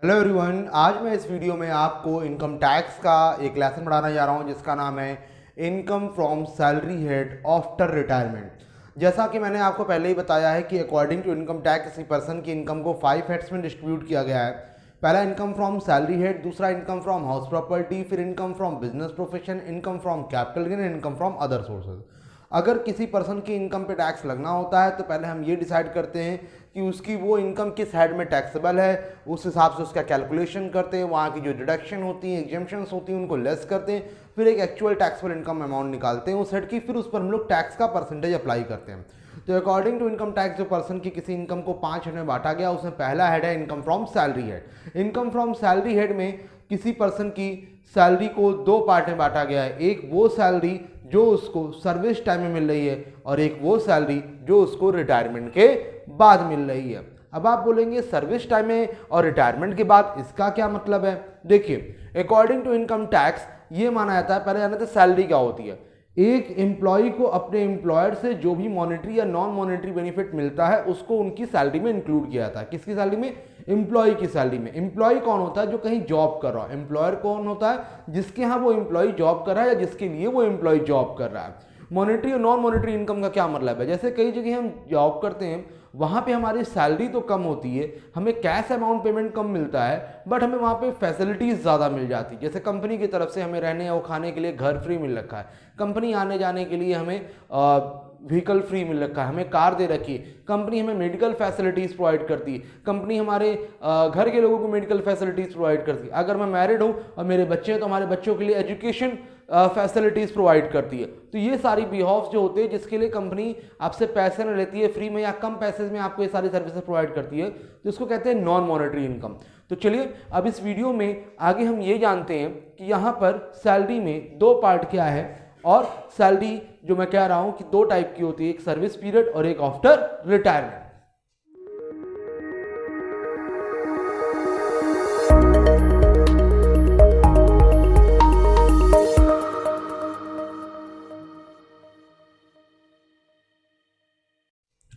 Hello everyone, आज मैं इस वीडियो में आपको इनकम टैक्स का एक लेसन पढ़ाना जा रहा हूं जिसका नाम है income from salary head after retirement. जैसा कि मैंने आपको पहले ही बताया है कि अकॉर्डिंग टू इनकम टैक्स किसी पर्सन की इनकम को 5 हेड्स में डिस्ट्रीब्यूट किया गया है। पहला इनकम फ्रॉम सैलरी हेड, दूसरा इनकम फ्रॉम हाउस प्रॉपर्टी, फिर income from business profession, income from capital gain, income from other sources. अगर किसी पर्सन की इनकम पे टैक्स लगना होता है तो पहले हम ये डिसाइड करते हैं कि उसकी वो इनकम किस हेड में टैक्सेबल है, उस हिसाब से उसका कैलकुलेशन करते हैं, वहाँ की जो डिडक्शन होती हैं, एग्जेम्पशंस होती हैं उनको लेस करते हैं, फिर एक एक्चुअल टैक्सेबल इनकम अमाउंट निकालते हैं उस हेड की, फिर उस पर हम लोग टैक्स का परसेंटेज अप्लाई करते हैं। तो अकॉर्डिंग टू इनकम टैक्स जो पर्सन की किसी इनकम को 5 हेड में बांटा गया उसमें पहला हेड है income from salary head. Income from salary head में किसी पर्सन की सैलरी को 2 पार्ट में बांटा गया है। एक वो सैलरी जो उसको सर्विस टाइम में मिल रही है और एक वो सैलरी जो उसको रिटायरमेंट के बाद मिल रही है। अब आप बोलेंगे सर्विस टाइम में और रिटायरमेंट के बाद इसका क्या मतलब है? देखिए, अकॉर्डिंग टू इनकम टैक्स ये माना जाता है, पहले जाना था सैलरी क्या होती है। एक एम्प्लॉय को अपने एम्प्लॉयर से जो भी मॉनेटरी या नॉन मॉनेटरी बेनिफिट मिलता है उसको उनकी सैलरी में इंक्लूड किया जाता है। किसकी सैलरी में? एम्प्लॉय की सैलरी में। एम्प्लॉय कौन होता है? जो कहीं जॉब कर रहा है। एम्प्लॉयर कौन होता है? जिसके यहाँ वो एम्प्लॉय जॉब कर रहा है या जिसके लिए वो एम्प्लॉय जॉब कर रहा है। मॉनेटरी और नॉन मॉनेटरी इनकम का क्या मतलब है? जैसे कई जगह हम जॉब करते हैं, वहाँ पे हमारी सैलरी तो कम होती है, हमें कैश अमाउंट पेमेंट कम मिलता है, बट हमें वहाँ पे फैसिलिटीज़ ज़्यादा मिल जाती है। जैसे कंपनी की तरफ से हमें रहने और खाने के लिए घर फ्री मिल रखा है, कंपनी आने जाने के लिए हमें व्हीकल फ्री मिल रखा है, हमें कार दे रखी है, कंपनी हमें मेडिकल फैसिलिटीज़ प्रोवाइड करती है, कंपनी हमारे घर के लोगों को मेडिकल फैसिलिटीज़ प्रोवाइड करती है। अगर मैं मैरिड हूँ और मेरे बच्चे हैं तो हमारे बच्चों के लिए एजुकेशन फैसिलिटीज़ प्रोवाइड करती है। तो ये सारी बिहॉफ जो होते हैं जिसके लिए कंपनी आपसे पैसे न लेती है, फ्री में या कम पैसे में आपको ये सारी सर्विसेज प्रोवाइड करती है, तो इसको कहते हैं नॉन मॉनेटरी इनकम। तो चलिए अब इस वीडियो में आगे हम ये जानते हैं कि यहाँ पर सैलरी में 2 पार्ट क्या है, और सैलरी जो मैं कह रहा हूँ कि 2 टाइप की होती है, एक सर्विस पीरियड और एक आफ्टर रिटायरमेंट।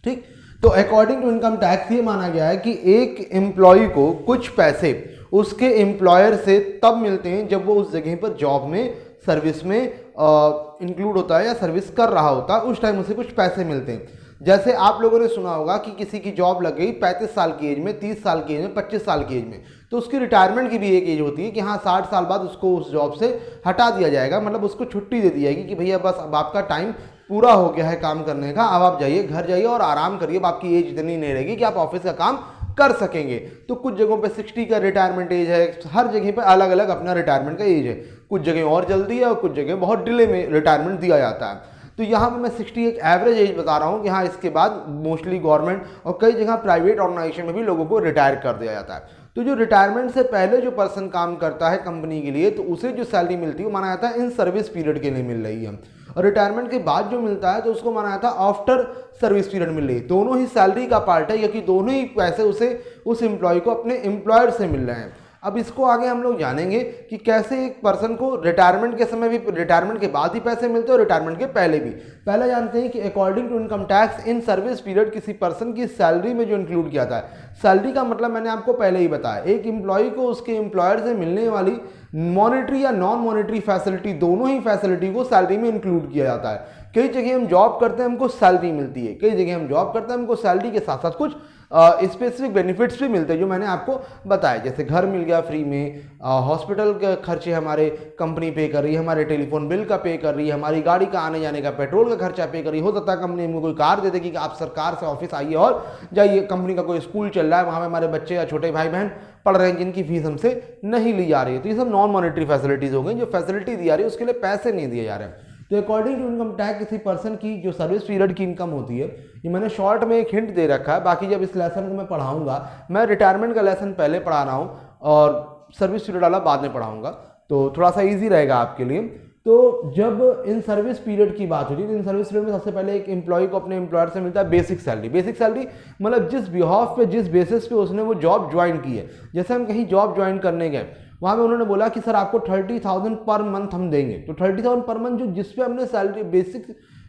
ठीक, तो अकॉर्डिंग टू इनकम टैक्स ये माना गया है कि एक एम्प्लॉय को कुछ पैसे उसके एम्प्लॉयर से तब मिलते हैं जब वो उस जगह पर जॉब में सर्विस में इंक्लूड होता है या सर्विस कर रहा होता है, उस टाइम उसे कुछ पैसे मिलते हैं। जैसे आप लोगों ने सुना होगा कि किसी की जॉब लग गई 35 साल की एज में, 30 साल की एज में, 25 साल की एज में, तो उसकी रिटायरमेंट की भी एक एज होती है कि हाँ 60 साल बाद उसको उस जॉब से हटा दिया जाएगा, मतलब उसको छुट्टी दे दी जाएगी कि भैया बस अब आपका टाइम पूरा हो गया है काम करने का, अब आप जाइए घर जाइए और आराम करिए, अब आपकी एज इतनी नहीं रहेगी कि आप ऑफिस का काम कर सकेंगे। तो कुछ जगहों पे 60 का रिटायरमेंट एज है, हर जगह पे अलग अलग अपना रिटायरमेंट का एज है, कुछ जगह और जल्दी है और कुछ जगह बहुत डिले में रिटायरमेंट दिया जाता है। तो यहाँ पे मैं 60 एक एवरेज एज बता रहा हूँ कि हाँ इसके बाद मोस्टली गवर्नमेंट और कई जगह प्राइवेट ऑर्गेनाइजेशन में भी लोगों को रिटायर कर दिया जाता है। तो जो रिटायरमेंट से पहले जो पर्सन काम करता है कंपनी के लिए, तो उसे जो सैलरी मिलती है वो माना जाता है इन सर्विस पीरियड के लिए मिल रही है, और रिटायरमेंट के बाद जो मिलता है तो उसको माना जाता है आफ्टर सर्विस पीरियड मिल रही है। दोनों ही सैलरी का पार्ट है, क्योंकि दोनों ही पैसे उसे उस एम्प्लॉय को अपने एम्प्लॉयर से मिल रहे हैं। अब इसको आगे हम लोग जानेंगे कि कैसे एक पर्सन को रिटायरमेंट के समय भी, रिटायरमेंट के बाद ही पैसे मिलते हैं और रिटायरमेंट के पहले भी। पहले जानते हैं कि according to income tax in service period किसी पर्सन की सैलरी में जो इंक्लूड किया जाता है। सैलरी का मतलब मैंने आपको पहले ही बताया, एक एम्प्लॉय को उसके एम्प्लॉयर से मिलने वाली मॉनेटरी या नॉन मॉनेटरी फैसिलिटी, दोनों ही फैसिलिटी को सैलरी में इंक्लूड किया जाता है। कई जगह हम जॉब करते हैं हमको सैलरी मिलती है, कई जगह हम जॉब करते हैं हमको सैलरी के साथ साथ कुछ स्पेसिफिक बेनिफिट्स भी मिलते हैं जो मैंने आपको बताया, जैसे घर मिल गया फ्री में, हॉस्पिटल के खर्चे हमारे कंपनी पे कर रही है, हमारे टेलीफोन बिल का पे कर रही है, हमारी गाड़ी का आने जाने का पेट्रोल का खर्चा पे कर रही है। हो सकता है कंपनी में कोई कार दे देगी कि आप सरकार से ऑफिस आइए और जाइए, कंपनी का कोई स्कूल चल रहा है, वहाँ पे हमारे बच्चे या छोटे भाई बहन पढ़ रहे हैं जिनकी फीस हमसे नहीं ली जा रही है। तो ये सब नॉन मॉनेटरी फैसिलिटीज़ हो गई, जो फैसिलिटी दी जा रही है उसके लिए पैसे नहीं दिए जा रहे हैं। तो अकॉर्डिंग टू इनकम टैक्स किसी पर्सन की जो सर्विस पीरियड की इनकम होती है, ये मैंने शॉर्ट में एक हिंट दे रखा है, बाकी जब इस लेसन को मैं पढ़ाऊंगा, मैं रिटायरमेंट का लेसन पहले पढ़ा रहा हूँ और सर्विस पीरियड वाला बाद में पढ़ाऊंगा, तो थोड़ा सा ईजी रहेगा आपके लिए। तो जब इन सर्विस पीरियड की बात होती है तो इन सर्विस पीरियड में सबसे पहले एक एम्प्लॉय को अपने एम्प्लॉयर से मिलता है बेसिक सैलरी। बेसिक सैलरी मतलब जिस बिहाफ पे, जिस बेसिस पे उसने वो जॉब ज्वाइन की है। जैसे हम कहीं जॉब ज्वाइन करने गए, वहाँ पे उन्होंने बोला कि सर आपको 30,000 पर मंथ हम देंगे, तो 30,000 पर मंथ जो जिस पे हमने सैलरी बेसिक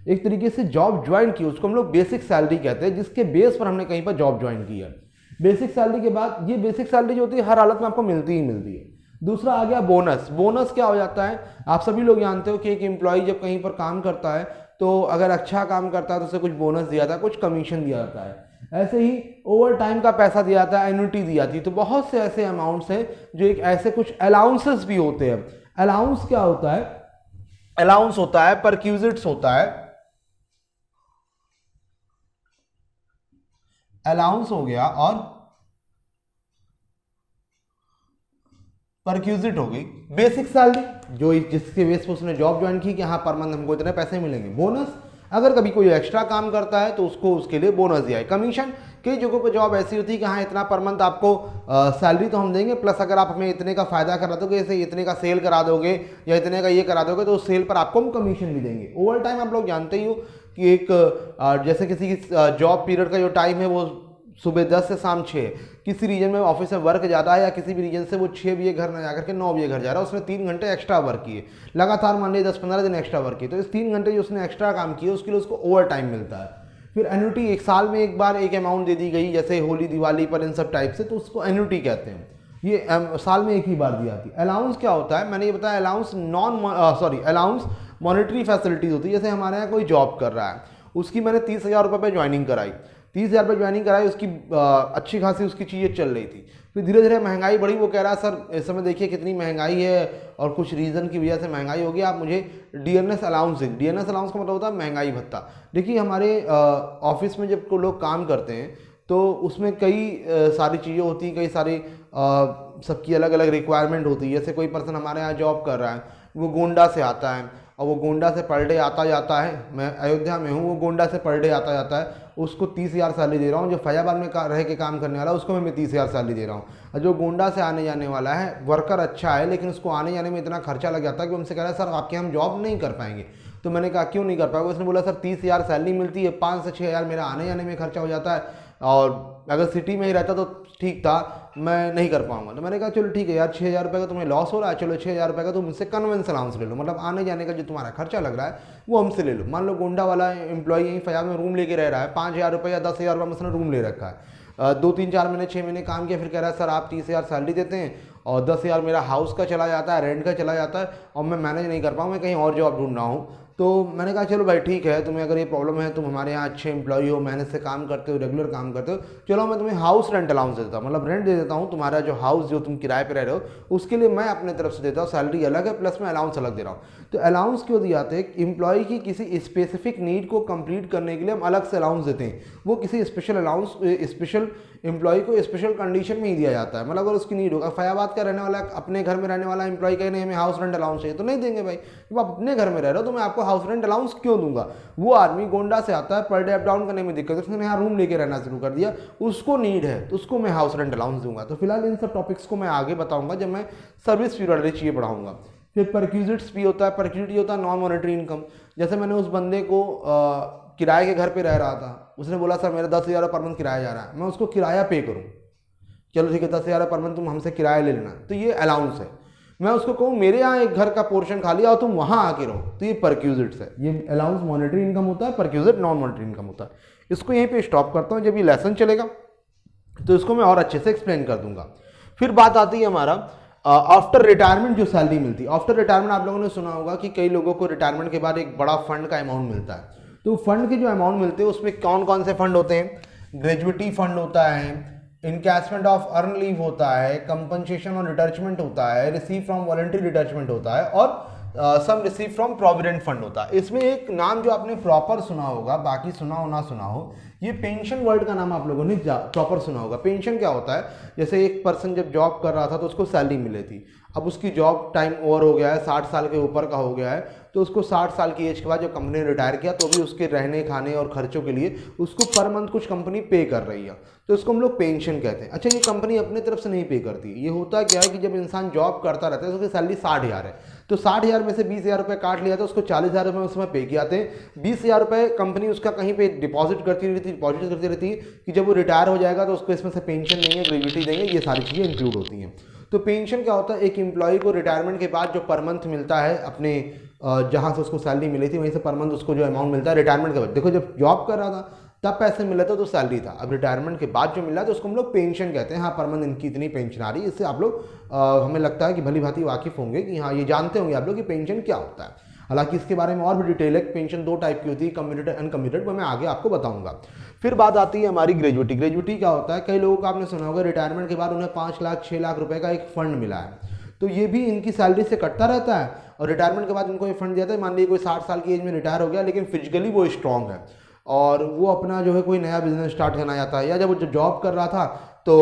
एक तरीके से जॉब ज्वाइन की उसको हम लोग बेसिक सैलरी कहते हैं, जिसके बेस पर हमने कहीं पर जॉब ज्वाइन की है। बेसिक सैलरी के बाद ये बेसिक सैलरी जो होती है हर हालत में आपको मिलती ही मिलती है। दूसरा आ गया बोनस। बोनस क्या हो जाता है, आप सभी लोग जानते हो कि एक एम्प्लॉय जब कहीं पर काम करता है तो अगर अच्छा काम करता है तो उसे कुछ बोनस दिया जाता है, कुछ कमीशन दिया जाता है। ऐसे ही ओवर टाइम का पैसा दिया जाता है, एन्युटी दी जाती है। तो बहुत से ऐसे अमाउंट्स हैं जो एक ऐसे कुछ अलाउंसेस भी होते हैं। अलाउंस क्या होता है, अलाउंस होता है परक्यूजिट्स होता है, अलाउंस हो गया और परक्यूजिट हो गई। बेसिक सैलरी जो जिसके बेस पर उसने जॉब ज्वाइन की कि हाँ पर मंथ हमको इतने पैसे मिलेंगे। बोनस अगर कभी कोई एक्स्ट्रा काम करता है तो उसको उसके लिए बोनस दिया है। कमीशन कई जगहों पर जॉब ऐसी होती है कि हाँ इतना पर मंथ आपको सैलरी तो हम देंगे, प्लस अगर आप हमें इतने का फायदा करा दोगे, जैसे इतने का सेल करा दोगे या इतने का ये करा दोगे तो उस सेल पर आपको हम कमीशन भी देंगे। ओवर टाइम आप लोग जानते ही हो कि एक जैसे किसी की जॉब पीरियड का जो टाइम है वो सुबह 10 से शाम 6, किसी रीजन में ऑफिस में वर्क ज़्यादा है या किसी भी रीजन से वो 6 बजे घर ना जाकर के 9 बजे घर जा रहा है, उसने 3 घंटे एक्स्ट्रा वर्क किए, लगातार मान लीजिए 10-15 दिन एक्स्ट्रा वर्क किए, तो इस 3 घंटे जो उसने एक्स्ट्रा काम किया उसके लिए उसको ओवर टाइम मिलता है। फिर एन्युटी एक साल में एक बार एक अमाउंट दे दी गई, जैसे होली दिवाली पर इन सब टाइप से, तो उसको एन्युटी कहते हैं। ये साल में एक ही बार दी जाती है। अलाउंस क्या होता है, मैंने ये बताया अलाउंस अलाउंस मॉनेटरी फैसिलिटीज होती है। जैसे हमारे यहाँ कोई जॉब कर रहा है, उसकी मैंने 30,000 रुपये पर ज्वाइनिंग कराई, 30,000 रुपये ज्वाइनिंग कराई, उसकी अच्छी खासी उसकी चीज़ें चल रही थी। फिर धीरे धीरे महंगाई बढ़ी, वो कह रहा है सर इस समय देखिए कितनी महंगाई है और कुछ रीज़न की वजह से महंगाई होगी, आप मुझे डीएनएस अलाउंस दें। डीएनएस अलाउंस का मतलब होता है महंगाई भत्ता। देखिए हमारे ऑफिस में जब लोग काम करते हैं तो उसमें कई सारी चीज़ें होती हैं, कई सारी सबकी अलग अलग रिक्वायरमेंट होती है। जैसे कोई पर्सन हमारे यहाँ जॉब कर रहा है, वो गोंडा से आता है और वो गोंडा से पर डे आता जाता है, मैं अयोध्या में हूँ, वो गोंडा से पर डे आता जाता है, उसको 30,000 सैलरी दे रहा हूँ। जो फैजाबाद में रह के काम करने वाला है उसको मैं 30,000 सैलरी दे रहा हूँ। और जो गोंडा से आने जाने वाला है वर्कर अच्छा है लेकिन उसको आने जाने में इतना खर्चा लग जाता है कि उनसे कह रहा है सर आपके हम जॉब नहीं कर पाएंगे। तो मैंने कहा क्यों नहीं कर पाएगा, उसने बोला सर 30,000 सैलरी मिलती है, 5 से 6,000 मेरा आने जाने में खर्चा हो जाता है और अगर सिटी में ही रहता तो ठीक था, मैं नहीं कर पाऊंगा। तो मैंने कहा चलो ठीक है यार, 6,000 रुपये का तुम्हें लॉस हो रहा है, चलो 6,000 रुपये का तुम मुझसे कन्वेंस अलाउंस ले लो, मतलब आने जाने का जो तुम्हारा खर्चा लग रहा है वो हमसे ले लो। मान लो गोंडा वाला एम्प्लॉय यहीं फैजाबाद में रूम लेके रह रहा है, 5,000 रुपये या 10,000 रुपये में उसने रूम ले रखा है, 2-3-4 महीने 6 महीने काम किया, फिर कह रहा है सर आप 30,000 सैलरी देते हैं और 10,000 मेरा हाउस का चला जाता है, रेंट का चला जाता है और मैं मैनेज नहीं कर पाऊँ, मैं कहीं और जॉब ढूंढ रहा हूँ। तो मैंने कहा चलो भाई ठीक है, तुम्हें अगर ये प्रॉब्लम है, तुम हमारे यहाँ अच्छे एम्प्लॉई हो, मेहनत से काम करते हो, रेगुलर काम करते हो, चलो मैं तुम्हें हाउस रेंट अलाउंस दे देता हूँ, मतलब रेंट दे देता हूँ, तुम्हारा जो हाउस जो तुम किराए पे रह रहे हो उसके लिए मैं अपने तरफ से देता हूँ, सैलरी अलग है प्लस मैं अलाउंस अलग दे रहा हूँ। तो अलाउंस क्यों दिए जाते हैं, एम्प्लॉय की किसी स्पेसिफिक नीड को कंप्लीट करने के लिए हम अलग से अलाउंस देते हैं। वो किसी स्पेशल अलाउंस स्पेशल एम्प्लॉय को स्पेशल कंडीशन में ही दिया जाता है, मतलब अगर उसकी नीड होगा, फैजाबाद का रहने वाला अपने घर में रहने वाला एम्प्लॉय कहे नहीं हमें हाउस रेंट अलाउंस चाहिए तो नहीं देंगे भाई, जब आप अपने घर में रह रहे हो तो मैं आपको हाउस रेंट अलाउंस क्यों दूंगा। वो आदमी गोंडा से आता है, पर डे अप डाउन करने में दिक्कत है, उसने यहाँ रूम लेके रहना शुरू कर दिया, उसको नीड है तो उसको मैं हाउस रेंट अलाउंस दूंगा। तो फिलहाल इन सब टॉपिक्स को मैं आगे बताऊंगा जब मैं सर्विस फी वाली चीज़ें पढ़ाऊंगा। फिर परक्यूजिट्स भी होता है, परक्यूजिट होता है नॉन मॉनेटरी इनकम। जैसे मैंने उस बंदे को किराए के घर पे रह रहा था, उसने बोला सर मेरा 10,000 पर मंथ किराया जा रहा है, मैं उसको किराया पे करूँ, चलो ठीक है 10,000 पर मंथ तुम हमसे किराया ले लेना, तो ये अलाउंस है। मैं उसको कहूँ मेरे यहाँ एक घर का पोर्शन खाली और तुम वहाँ आके रहो, तो ये परक्यूजिट्स है। ये अलाउंस मॉनेटरी इनकम होता है, परक्यूजिट नॉन मॉनेटरी इनकम होता है। इसको यहीं पे स्टॉप करता हूँ, जब ये लेसन चलेगा तो इसको मैं और अच्छे से एक्सप्लेन कर दूंगा। फिर बात आती है हमारा आफ्टर रिटायरमेंट जो सैलरी मिलती है। आफ्टर रिटायरमेंट आप लोगों ने सुना होगा कि कई लोगों को रिटायरमेंट के बाद एक बड़ा फंड का अमाउंट मिलता है। तो फंड के जो अमाउंट मिलते हैं उसमें कौन कौन से फंड होते हैं, ग्रेजुएटी फंड होता है, इनकैशमेंट ऑफ अर्न लीव होता है, कंपनसेशन और रिटर्चमेंट होता है, रिसीव फ्रॉम वॉलंटरी रिटर्चमेंट होता है और सम रिसीव फ्रॉम प्रोविडेंट फंड होता है। इसमें एक नाम जो आपने प्रॉपर सुना होगा, बाकी सुना हो ना सुना हो, ये पेंशन वर्ड का नाम आप लोगों ने प्रॉपर सुना होगा। पेंशन क्या होता है, जैसे एक पर्सन जब जॉब कर रहा था तो उसको सैलरी मिली थी, अब उसकी जॉब टाइम ओवर हो गया है, 60 साल के ऊपर का हो गया है, तो उसको 60 साल की एज के बाद जब कंपनी ने रिटायर किया तो भी उसके रहने खाने और खर्चों के लिए उसको पर मंथ कुछ कंपनी पे कर रही है, तो उसको हम लोग पेंशन कहते हैं। अच्छा, ये कंपनी अपने तरफ से नहीं पे करती। ये होता क्या है कि जब इंसान जॉब करता रहता है तो उसकी सैलरी 60,000 है, तो 60,000 में से 20,000 रुपये काट लिया तो उसको 40,000 रुपये उसमें पे किए जाते हैं। 20,000 रुपये कंपनी उसका कहीं पे डिपॉजिट करती रहती है कि जब वो रिटायर हो जाएगा तो उसको इसमें से पेंशन देंगे, ग्रेजुएटी देंगे, ये सारी चीज़ें इंक्लूड होती हैं। तो पेंशन क्या होता है, एक एम्प्लॉय को रिटायरमेंट के बाद जो पर मंथ मिलता है अपने जहाँ से उसको सैलरी मिली थी वहीं से पर मंथ उसको जो अमाउंट मिलता है रिटायरमेंट के बाद। देखो जब जॉब कर रहा था तब पैसे मिले थे तो सैलरी था। अब रिटायरमेंट के बाद जो मिला तो उसको हम लोग पेंशन कहते हैं। हाँ, पर मंथ इनकी इतनी पेंशन आ रही है। इससे आप लोग हमें लगता है कि भली भांति वाकिफ़ होंगे कि हाँ, ये जानते होंगे आप लोग कि पेंशन क्या होता है। हालांकि इसके बारे में और भी डिटेल है। पेंशन 2 टाइप की होती है, कम्यूटेड अनकम्यूटेड, वो मैं आगे आपको बताऊंगा। फिर बात आती है हमारी ग्रेजुटी। ग्रेजुटी क्या होता है? कई लोगों को आपने सुना होगा रिटायरमेंट के बाद उन्हें 5 लाख 6 लाख रुपए का एक फंड मिला है, तो ये भी इनकी सैलरी से कटता रहता है और रिटायरमेंट के बाद इनको ये फंड दिया था। मान लीजिए कोई 60 साल की एज में रिटायर हो गया, लेकिन फिजिकली वो स्ट्रांग है और वो अपना जो है कोई नया बिजनेस स्टार्ट करना चाहता है, या जब वो जॉब कर रहा था तो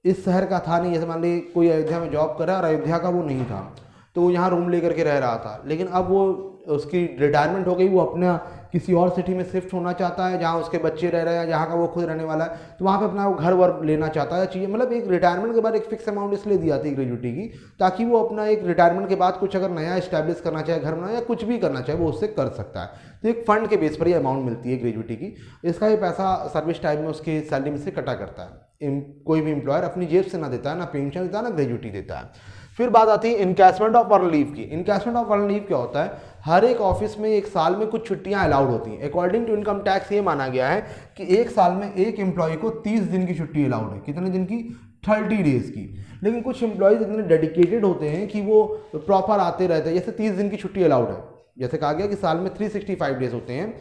इस शहर का था नहीं, जैसे मान लीजिए कोई अयोध्या में जॉब कर रहा है और अयोध्या का वो नहीं था, तो वो यहाँ रूम लेकर के रह रहा था, लेकिन अब वो उसकी रिटायरमेंट हो गई, वो अपना किसी और सिटी में शिफ्ट होना चाहता है जहाँ उसके बच्चे रह रहे हैं, जहाँ का वो खुद रहने वाला है, तो वहाँ पे अपना वो घर वर लेना चाहता है चीज़ें। मतलब एक रिटायरमेंट के बाद एक फिक्स अमाउंट इसलिए दी जाती है ग्रेजुटी की, ताकि वो अपना एक रिटायरमेंट के बाद कुछ अगर नया इस्टेब्लिश करना चाहे, घर बनाना या कुछ भी करना चाहे, वो उससे कर सकता है। तो एक फंड के बेस पर ये अमाउंट मिलती है ग्रेजुटी की। इसका ये पैसा सर्विस टाइम में उसकी सैलरी में से कटा करता है। कोई भी एम्प्लॉयर अपनी जेब से ना देता है, ना पेंशन देता है, ना ग्रेजुटी देता है। फिर बात आती है इनकैशमेंट ऑफ अर्न लीव की। इनकैशमेंट ऑफ अर्न लीव क्या होता है? हर एक ऑफिस में एक साल में कुछ छुट्टियां अलाउड होती हैं। अकॉर्डिंग टू इनकम टैक्स ये माना गया है कि एक साल में एक एम्प्लॉय को 30 दिन की छुट्टी अलाउड है। कितने दिन की? 30 डेज की। लेकिन कुछ एम्प्लॉयज इतने डेडिकेटेड होते हैं कि वो प्रॉपर आते रहते हैं। जैसे 30 दिन की छुट्टी अलाउड है, जैसे कहा गया कि साल में 365 डेज होते हैं,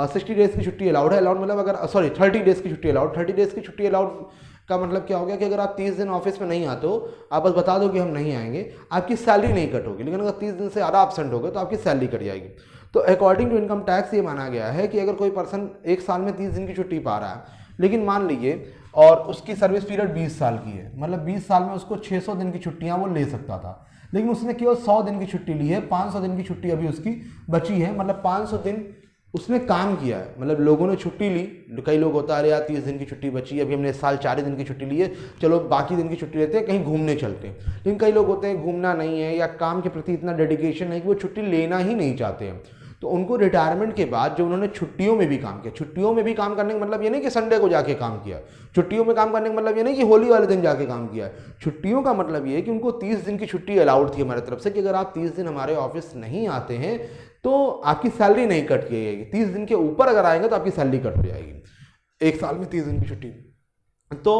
60 डेज की छुट्टी अलाउड है। अलाउड मतलब अगर 30 डेज की छुट्टी अलाउड। 30 डेज की छुट्टी अलाउड का मतलब क्या हो गया कि अगर आप 30 दिन ऑफिस में नहीं आते हो, आप बस बता दो कि हम नहीं आएंगे, आपकी सैलरी नहीं कट होगी। लेकिन अगर 30 दिन से ज़्यादा एब्सेंट हो गए तो आपकी सैलरी कट जाएगी। तो अकॉर्डिंग टू इनकम टैक्स ये माना गया है कि अगर कोई पर्सन एक साल में 30 दिन की छुट्टी पा रहा है, लेकिन मान लीजिए और उसकी सर्विस पीरियड 20 साल की है, मतलब 20 साल में उसको 600 दिन की छुट्टियाँ वो ले सकता था, लेकिन उसने केवल 100 दिन की छुट्टी ली है, 500 दिन की छुट्टी अभी उसकी बची है। मतलब 500 दिन उसने काम किया है, मतलब लोगों ने छुट्टी ली। कई लोग होता है अरे यार 30 दिन की छुट्टी बची है, अभी हमने इस साल 4 दिन की छुट्टी ली है, चलो बाकी दिन की छुट्टी लेते हैं, कहीं घूमने चलते हैं। लेकिन कई लोग होते हैं घूमना नहीं है या काम के प्रति इतना डेडिकेशन है कि वो छुट्टी लेना ही नहीं चाहते हैं। तो उनको रिटायरमेंट के बाद जो उन्होंने छुट्टियों में भी काम किया, छुट्टियों में भी काम करने का मतलब ये नहीं कि संडे को जाके काम किया, छुट्टियों में काम करने का मतलब ये नहीं कि होली वाले दिन जाके काम किया। छुट्टियों का मतलब ये है कि उनको 30 दिन की छुट्टी अलाउड थी हमारी तरफ से कि अगर आप 30 दिन हमारे ऑफिस नहीं आते हैं तो आपकी सैलरी नहीं कट की जाएगी। 30 दिन के ऊपर अगर आएंगे तो आपकी सैलरी कट हो जाएगी। एक साल में 30 दिन की छुट्टी। तो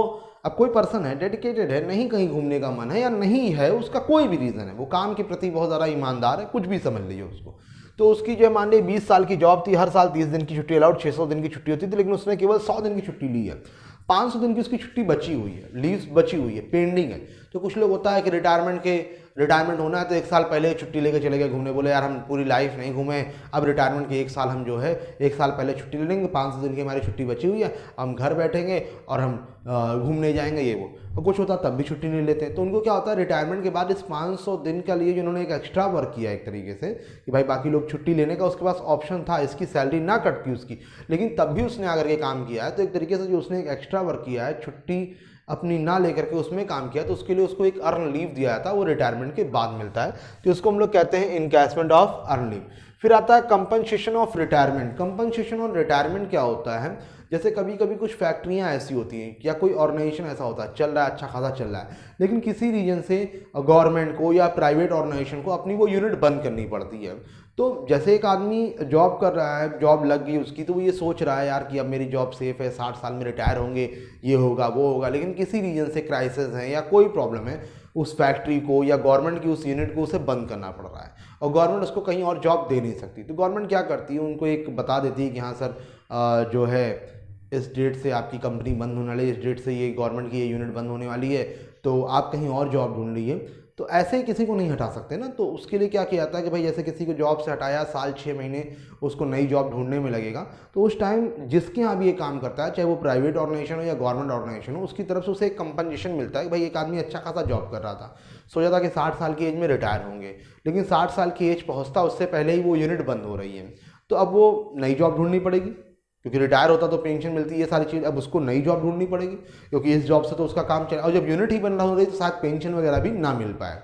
अब कोई पर्सन है डेडिकेटेड है, नहीं कहीं घूमने का मन है या नहीं है, उसका कोई भी रीज़न है, वो काम के प्रति बहुत ज़्यादा ईमानदार है, कुछ भी समझ लीजिए उसको, तो उसकी जो मान लीजिए 20 साल की जॉब थी, हर साल 30 दिन की छुट्टी अलाउड, 600 दिन की छुट्टी होती थी, लेकिन उसने केवल 100 दिन की छुट्टी ली है। 500 दिन की उसकी छुट्टी बची हुई है, लीव्स बची हुई है, पेंडिंग है। तो कुछ लोग होता है कि रिटायरमेंट होना है तो एक साल पहले छुट्टी लेके चले गए घूमने, बोले यार हम पूरी लाइफ नहीं घूमे, अब रिटायरमेंट के एक साल हम जो है एक साल पहले छुट्टी ले लेंगे, 500 दिन की हमारी छुट्टी बची हुई है, हम घर बैठेंगे और हम घूमने जाएंगे ये वो। और कुछ होता तब भी छुट्टी नहीं लेते, तो उनको क्या होता है रिटायरमेंट के बाद इस 500 दिन का लिए जिन्होंने एक एक्स्ट्रा वर्क किया एक तरीके से कि भाई बाकी लोग छुट्टी लेने का उसके पास ऑप्शन था, इसकी सैलरी ना कटती उसकी, लेकिन तब भी उसने आकर के काम किया है, तो एक तरीके से जो उसने एक एक्स्ट्रा वर्क किया है, छुट्टी अपनी ना लेकर के उसमें काम किया, तो उसके लिए उसको एक अर्न लीव दिया जाता है, वो रिटायरमेंट के बाद मिलता है, तो उसको हम लोग कहते हैं इनकैशमेंट ऑफ अर्न लीव। फिर आता है compensation of retirement. Compensation on retirement क्या होता है? जैसे कभी कभी कुछ फैक्ट्रियां ऐसी होती हैं या कोई ऑर्गेनाइजेशन ऐसा होता है चल रहा है, अच्छा खासा चल रहा है, लेकिन किसी रीजन से गवर्नमेंट को या प्राइवेट ऑर्गेनाइजेशन को अपनी वो यूनिट बंद करनी पड़ती है। तो जैसे एक आदमी जॉब कर रहा है, जॉब लग गई उसकी, तो वो ये सोच रहा है यार कि अब मेरी जॉब सेफ है, 60 साल में रिटायर होंगे, ये होगा वो होगा, लेकिन किसी रीजन से क्राइसिस है या कोई प्रॉब्लम है, उस फैक्ट्री को या गवर्नमेंट की उस यूनिट को उसे बंद करना पड़ रहा है और गवर्नमेंट उसको कहीं और जॉब दे नहीं सकती। तो गवर्नमेंट क्या करती है, उनको एक बता देती है कि हाँ सर जो है इस डेट से आपकी कंपनी बंद होने वाली है, इस डेट से ये गवर्नमेंट की ये यूनिट बंद होने वाली है, तो आप कहीं और जॉब ढूंढ लीजिए। तो ऐसे ही किसी को नहीं हटा सकते ना, तो उसके लिए क्या किया जाता है कि भाई जैसे किसी को जॉब से हटाया, साल 6 महीने उसको नई जॉब ढूंढने में लगेगा, तो उस टाइम जिसके यहाँ भी ये काम करता है, चाहे वो प्राइवेट ऑर्गेनाइजेशन हो या गवर्नमेंट ऑर्गेनाइजेशन हो, उसकी तरफ से उसे एक कंपनसेशन मिलता है कि भाई एक आदमी अच्छा खासा जॉब कर रहा था, सोचा था कि 60 साल की एज में रिटायर होंगे, लेकिन 60 साल की एज पहुँचता उससे पहले ही वो यूनिट बंद हो रही है, तो अब वो नई जॉब ढूंढनी पड़ेगी, क्योंकि रिटायर होता तो पेंशन मिलती है, ये सारी चीज़, अब उसको नई जॉब ढूंढनी पड़ेगी क्योंकि इस जॉब से तो उसका काम चला, और जब यूनिट ही बन रहा हो रही तो शायद पेंशन वगैरह भी ना मिल पाए,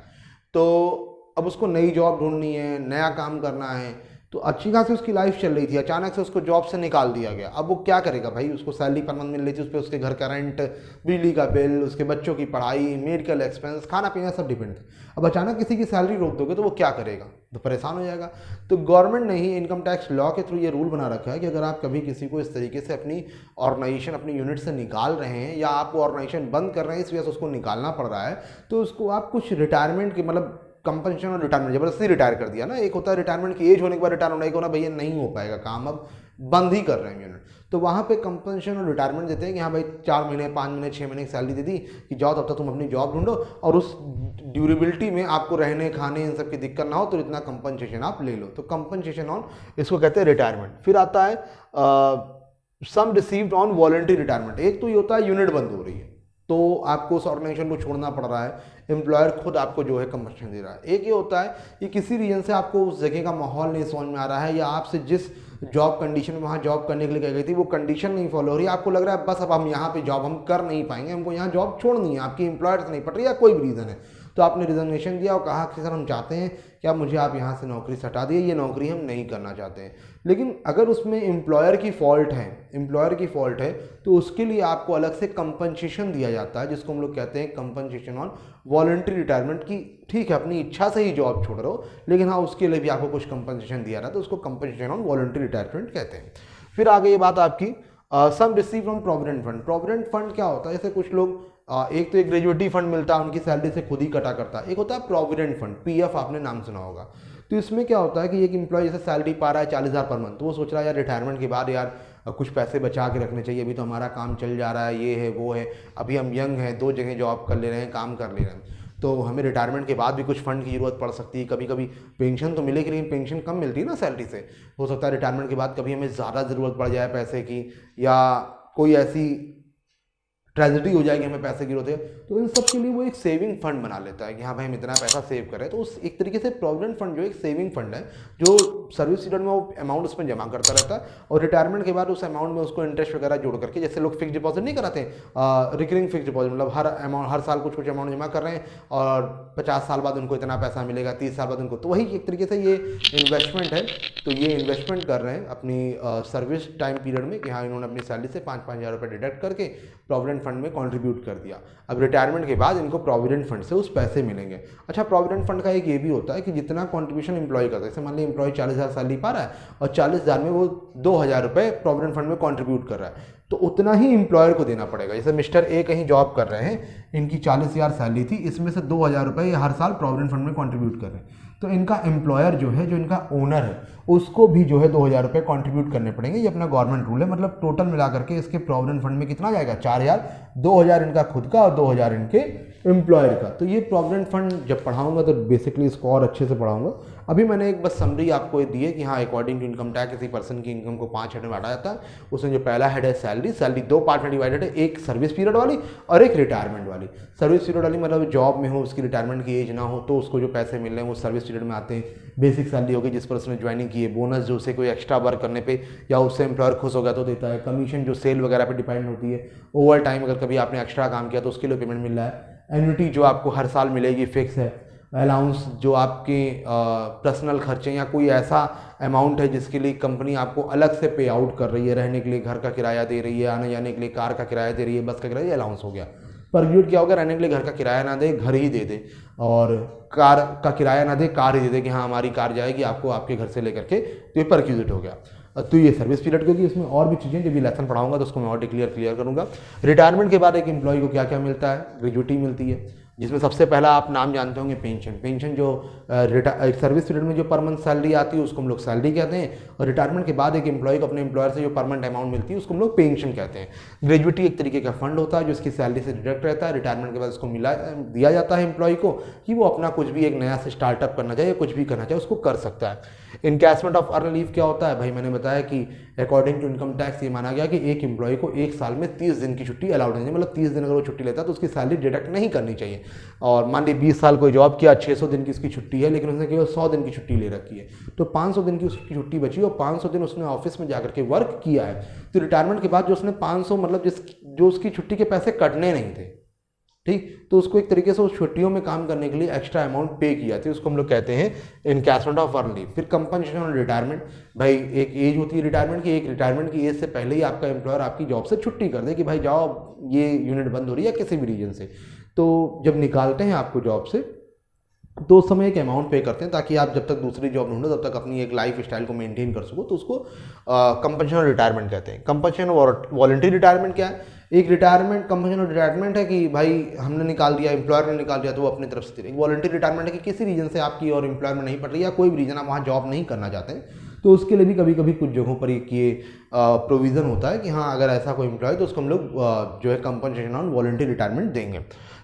तो अब उसको नई जॉब ढूंढनी है, नया काम करना है, तो अच्छी खासी उसकी लाइफ चल रही थी, अचानक से उसको जॉब से निकाल दिया गया। अब वो क्या करेगा भाई, उसको सैलरी पर मंथ मिल रही थी, उस पर उसके घर का रेंट, बिजली का बिल, उसके बच्चों की पढ़ाई, मेडिकल एक्सपेंस, खाना पीना सब डिपेंड था। अब अचानक किसी की सैलरी रोक दोगे तो वो क्या करेगा, तो परेशान हो जाएगा। तो गवर्नमेंट ने ही इनकम टैक्स लॉ के थ्रू ये रूल बना रखा है कि अगर आप कभी किसी को इस तरीके से अपनी ऑर्गेनाइजेशन, अपनी यूनिट से निकाल रहे हैं या आप वो ऑर्गेनाइजेशन बंद कर रहे हैं, इस वजह से उसको निकालना पड़ रहा है, तो उसको आप कुछ रिटायरमेंट के मतलब कंपनसेशन और रिटायरमेंट, जबरदस्ती रिटायर कर दिया ना। एक होता है रिटायरमेंट की एज होने के बाद रिटायर होना, एक होना भैया नहीं हो पाएगा काम, अब बंद ही कर रहे हैं यूनिट, तो वहाँ पे कंपनसेशन और रिटायरमेंट देते हैं कि हाँ भाई 4 महीने, 5 महीने, 6 महीने की सैलरी दे दी कि जाओ तब तक तुम अपनी जॉब ढूंढो और उस ड्यूरेबिलिटी में आपको रहने खाने इन सब की दिक्कत ना हो, तो इतना कंपनसेशन आप ले लो। तो कंपनसेशन ऑन, इसको कहते हैं रिटायरमेंट। फिर आता है सम रिसीव्ड ऑन वॉलंटरी रिटायरमेंट। एक तो ये होता है यूनिट बंद हो रही है तो आपको उस ऑर्गेनाइजेशन को छोड़ना पड़ रहा है, एम्प्लॉयर खुद आपको जो है कंपनसेशन दे रहा है। एक ये होता है कि किसी रीजन से आपको उस जगह का माहौल नहीं समझ में आ रहा है, या आपसे जिस जॉब कंडीशन में वहाँ जॉब करने के लिए कही गई थी वो कंडीशन नहीं फॉलो हो रही है, आपको लग रहा है बस अब हम यहाँ पे जॉब हम कर नहीं पाएंगे, हमको यहाँ जॉब छोड़नी है, आपकी एम्प्लॉयर से नहीं पड़ रही, या कोई भी रीज़न है, तो आपने रिजर्वेशन दिया और कहा कि सर हम चाहते हैं कि आप मुझे आप यहाँ से नौकरी से हटा दिए, ये नौकरी हम नहीं करना चाहते हैं। लेकिन अगर उसमें एम्प्लॉयर की फ़ॉल्ट है, तो उसके लिए आपको अलग से कंपनसेशन दिया जाता है, जिसको हम लोग कहते हैं कंपनसेशन ऑन वॉलंटरी रिटायरमेंट। की ठीक है अपनी इच्छा से ही जॉब छोड़ रहे हो, लेकिन हाँ उसके लिए भी आपको कुछ कंपनसेशन दिया रहा है, तो उसको कंपनसेशन ऑन वॉलंटरी रिटायरमेंट कहते हैं। फिर आगे ये बात आपकी sum receive from provident fund. Provident fund क्या होता है, जैसे कुछ लोग एक तो एक ग्रेजुएटी फंड मिलता है, उनकी सैलरी से खुद ही कटा करता है। एक होता है प्रोविडेंट फंड, पीएफ, आपने नाम सुना होगा। तो इसमें क्या होता है कि एक एम्प्लॉय जैसे सैलरी पा रहा है 40,000 पर मंथ, तो वो सोच रहा है यार रिटायरमेंट के बाद यार कुछ पैसे बचा के रखने चाहिए, अभी तो हमारा काम चल जा रहा है, ये है वो है, अभी हम यंग हैं, 2 जगह जॉब कर ले रहे हैं, काम कर ले रहे हैं, तो हमें रिटायरमेंट के बाद भी कुछ फंड की ज़रूरत पड़ सकती है। कभी कभी पेंशन तो मिलेगी लेकिन पेंशन कम मिलती है ना सैलरी से, हो सकता है रिटायरमेंट के बाद कभी हमें ज़्यादा ज़रूरत पड़ जाए पैसे की, या कोई ऐसी ट्रेजेडी हो जाएगी हमें पैसे की जरूरत है, तो इन सब के लिए वो एक सेविंग फंड बना लेता है कि हाँ भाई हम इतना पैसा सेव करें। तो उस एक तरीके से प्रोविडेंट फंड जो एक सेविंग फंड है, जो सर्विस पीरियड में वो अमाउंट उसमें जमा करता रहता है, और रिटायरमेंट के बाद उस अमाउंट में उसको इंटरेस्ट वगैरह जोड़ करके, जैसे लोग फिक्स डिपॉजिट नहीं कराते, रिकरिंग फिक्स डिपॉजिट, मतलब हर साल कुछ कुछ अमाउंट जमा कर रहे हैं और 50 साल बाद उनको इतना पैसा मिलेगा, 30 साल बाद उनको, तो वही एक तरीके से ये इन्वेस्टमेंट है। तो ये इन्वेस्टमेंट कर रहे हैं अपनी सर्विस टाइम पीरियड में कि हाँ इन्होंने अपनी सैलरी से 5-5 हज़ार रुपये डिडक्ट करके प्रोविडेंट फंड में कंट्रीब्यूट कर दिया। अब रिटायरमेंट के बाद इनको प्रोविडेंट फंड से उस पैसे मिलेंगे। अच्छा, प्रोविडेंट फंड का एक ये भी होता है कि जितना कंट्रीब्यूशन एम्प्लॉय करता है, जैसे मान लीजिए एम्प्लॉय 40,000 सैलरी पा रहा है और 40,000 में वो 2,000 रुपये प्रोविडेंट फंड में कंट्रीब्यूट कर रहा है, तो उतना ही एम्प्लॉयर को देना पड़ेगा। जैसे मिस्टर ए कहीं जॉब कर रहे हैं, इनकी 40,000 सैलरी थी, इसमें से 2,000 रुपये हर साल प्रोविडेंट फंड में कंट्रीब्यूट कर रहे हैं, तो इनका एम्प्लॉयर जो है, जो इनका ओनर है, उसको भी जो है 2,000 रुपये कंट्रीब्यूट करने पड़ेंगे। ये अपना गवर्नमेंट रूल है। मतलब टोटल मिला करके इसके प्रोविडेंट फंड में कितना जाएगा, 4,000, 2,000 इनका खुद का और 2,000 इनके एम्प्लॉयर का। तो ये प्रोविडेंट फंड जब पढ़ाऊंगा तो बेसिकली इसको और अच्छे से पढ़ाऊंगा। अभी मैंने एक बस समरी आपको ये दी है कि हाँ अकॉर्डिंग टू इनकम टैक्स किसी पर्सन की इनकम को 5 हेड में बांटा जाता है। उसमें जो पहला हेड है सैलरी, सैलरी 2 पार्ट में डिवाइडेड है, एक सर्विस पीरियड वाली और एक रिटायरमेंट वाली। सर्विस पीरियड वाली मतलब जॉब में हो, उसकी रिटायरमेंट की एज ना हो, तो उसको जो पैसे मिल रहे हैं वो सर्विस पीरियड में आते हैं। बेसिक सैलरी होगी जिस पर्सन ने ज्वाइनिंग की है, बोनस जो उसे कोई एक्स्ट्रा वर्क करने पे या उससे एम्प्लॉयर खुश हो गया तो देता है, कमीशन जो सेल वगैरह पे डिपेंड होती है, ओवर टाइम अगर कभी आपने एक्स्ट्रा काम किया तो उसके लिए पेमेंट मिल रहा है, एन्युटी जो आपको हर साल मिलेगी फिक्स है, अलाउंस जो आपके पर्सनल खर्चे या कोई ऐसा अमाउंट है जिसके लिए कंपनी आपको अलग से पे आउट कर रही है, रहने के लिए घर का किराया दे रही है, आने जाने के लिए कार का किराया दे रही है, बस का किराया, ये अलाउंस हो गया। पर यूट क्या होगा, रहने के लिए घर का किराया ना दे, घर ही दे दे, और कार का किराया ना दे, कार ही दे दे कि हाँ हमारी कार जाएगी आपको आपके घर से लेकर के, तो ये परक्यूजिट हो गया। तो ये सर्विस पीरियड, क्योंकि इसमें और भी चीज़ें जब भी लेसन पढ़ाऊंगा तो उसको मैं और क्लियर करूंगा। रिटायरमेंट के बाद एक एम्प्लॉय को क्या क्या मिलता है, ग्रेजुटी मिलती है, जिसमें सबसे पहला आप नाम जानते होंगे पेंशन। पेंशन जो सर्विस पीरियड में जो पर मंथ सैलरी आती है उसको हम लोग सैलरी कहते हैं, और रिटायरमेंट के बाद एक एम्प्लॉय को अपने एम्प्लॉयर से जो परमानेंट अमाउंट मिलती है उसको हम लोग पेंशन कहते हैं। ग्रेजुटी एक तरीके का फंड होता है जो उसकी सैलरी से डिडक्ट रहता है, रिटायरमेंट के बाद उसको दिया जाता है एम्प्लॉय को कि वो अपना कुछ भी एक नया से स्टार्टअप करना चाहे, कुछ भी करना चाहे उसको कर सकता है। इनकैशमेंट ऑफ अर्न लीव क्या होता है भाई, मैंने बताया कि अकॉर्डिंग टू इनकम टैक्स ये माना गया कि एक एम्प्लॉय को एक साल में 30 दिन की छुट्टी अलाउड है, मतलब 30 दिन अगर वो छुट्टी लेता है तो उसकी सैलरी डिडक्ट नहीं करनी चाहिए। और मान ली 20 साल कोई जॉब किया, 600 दिन की उसकी छुट्टी है, लेकिन उसने केवल 100 दिन की छुट्टी ले रखी है, तो 500 दिन की उसकी छुट्टी बची और 500 दिन उसने ऑफिस में जाकर के वर्क किया है। तो रिटायरमेंट के बाद जो उसने 500 मतलब जो उसकी छुट्टी के पैसे कटने नहीं थे, ठीक। तो उसको एक तरीके से उस छुट्टियों में काम करने के लिए एक्स्ट्रा अमाउंट पे की जाती है, उसको हम लोग कहते हैं इनकैशमेंट ऑफ अर्न लीव। फिर कंपनसेशन ऑन रिटायरमेंट, भाई एक एज होती है रिटायरमेंट की, एक रिटायरमेंट की एज से पहले ही आपका एम्प्लॉयर आपकी जॉब से छुट्टी कर दे कि भाई जाओ, ये यूनिट बंद हो रही है किसी भी रीजन से। तो जब निकालते हैं आपको जॉब से तो उस समय एक अमाउंट पे करते हैं ताकि आप जब तक दूसरी जॉब ढूंढो तब तक अपनी एक लाइफ स्टाइल को मेंटेन कर सको, तो उसको कंपनसेशन ऑफ रिटायरमेंट कहते हैं। कंपनसेशन वॉलंटरी रिटायरमेंट क्या है? एक रिटायरमेंट कंपनसेशन ऑफ रिटायरमेंट है कि भाई हमने निकाल दिया, एम्प्लॉयर ने निकाल दिया तो वो अपनी तरफ से दे। एक वॉलंटरी रिटायरमेंट है कि किसी रीजन से आपकी और एम्प्लॉयमेंट नहीं पड़ रही या कोई भी रीजन आप वहाँ जॉब नहीं करना चाहते हैं, तो उसके लिए भी कभी कभी कुछ जगहों पर ये प्रोविज़न होता है कि हाँ अगर ऐसा कोई एम्प्लॉय तो उसको हम लोग जो है कंपनसेशन ऑन वॉलंटरी रिटायरमेंट देंगे।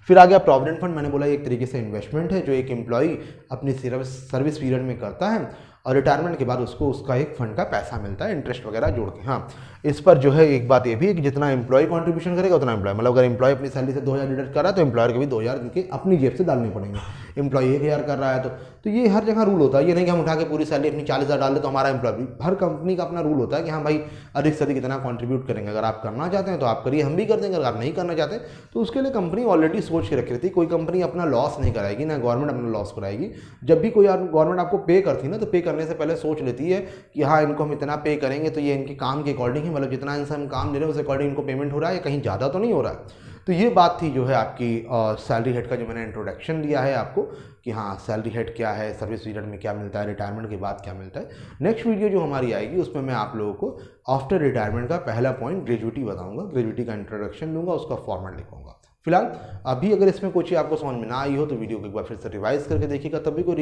फिर आ गया प्रोविडेंट फंड। मैंने बोला एक तरीके से इन्वेस्टमेंट है जो एक एम्प्लॉय अपनी सर्विस पीरियड में करता है और रिटायरमेंट के बाद उसको उसका एक फंड का पैसा मिलता है इंटरेस्ट वगैरह जोड़ के। हाँ, इस पर जो है एक बात ये भी है कि जितना एम्प्लॉय कंट्रीब्यूशन करेगा उतना एम्प्लॉय, मतलब अगर एम्प्लॉय अपनी सैलरी से 2000 डिडक्ट कर रहा है तो एम्प्लॉयर के भी 2000 उनके अपनी जेब से डालने पड़ेंगे। एम्प्लॉय 1000 कर रहा है तो ये हर जगह रूल होता है। ये नहीं कि हम उठा के पूरी सैलरी अपनी 40,000 डाल दे तो हमारा एम्प्लॉय भी, हर कंपनी का अपना रूल होता है कि हाँ भाई अधिक से अधिक इतना कॉन्ट्रीब्यूट करेंगे। अगर आप करना चाहते हैं तो आप करिए, हम भी कर देंगे। अगर आप नहीं करना चाहते तो उसके लिए कंपनी ऑलरेडी सोच के रखी रहती है। कोई कंपनी अपना लॉस नहीं कराएगी, ना गवर्नमेंट अपना लॉस कराएगी। जब भी कोई गवर्नमेंट आपको पे करती है ना, तो पे करने से पहले सोच लेती है कि हाँ इनको हम इतना पे करेंगे तो ये इनके काम के अकॉर्डिंग ही, मतलब जितना इनसे हम काम दे रहे हैं उस अकॉर्डिंग इनको पेमेंट हो रहा है या कहीं ज़्यादा तो नहीं हो रहा है। तो ये बात थी जो है आपकी सैलरी हेड का, जो मैंने इंट्रोडक्शन दिया है आपको कि हाँ सैलरी हेड क्या है, सर्विस पीरियड में क्या मिलता है, रिटायरमेंट के बाद क्या मिलता है। नेक्स्ट वीडियो जो हमारी आएगी उसमें मैं आप लोगों को आफ्टर रिटायरमेंट का पहला पॉइंट ग्रेजुइटी बताऊंगा, ग्रेजुइटी का इंट्रोडक्शन दूंगा, उसका फॉर्मेट लिखूंगा। फिलहाल अभी अगर इसमें कुछ आपको समझ में ना आई हो तो वीडियो को एक बार फिर से रिवाइज करके देखिएगा। तभी कोई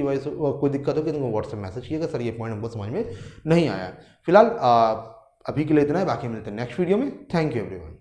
दिक्कत हो कि तुमको व्हाट्सएप मैसेज कीजिएगा, सर ये पॉइंट हमको समझ में नहीं आया। फिलहाल अभी के लिए इतना है, बाकी मिलते हैं नेक्स्ट वीडियो में। Thank you everyone.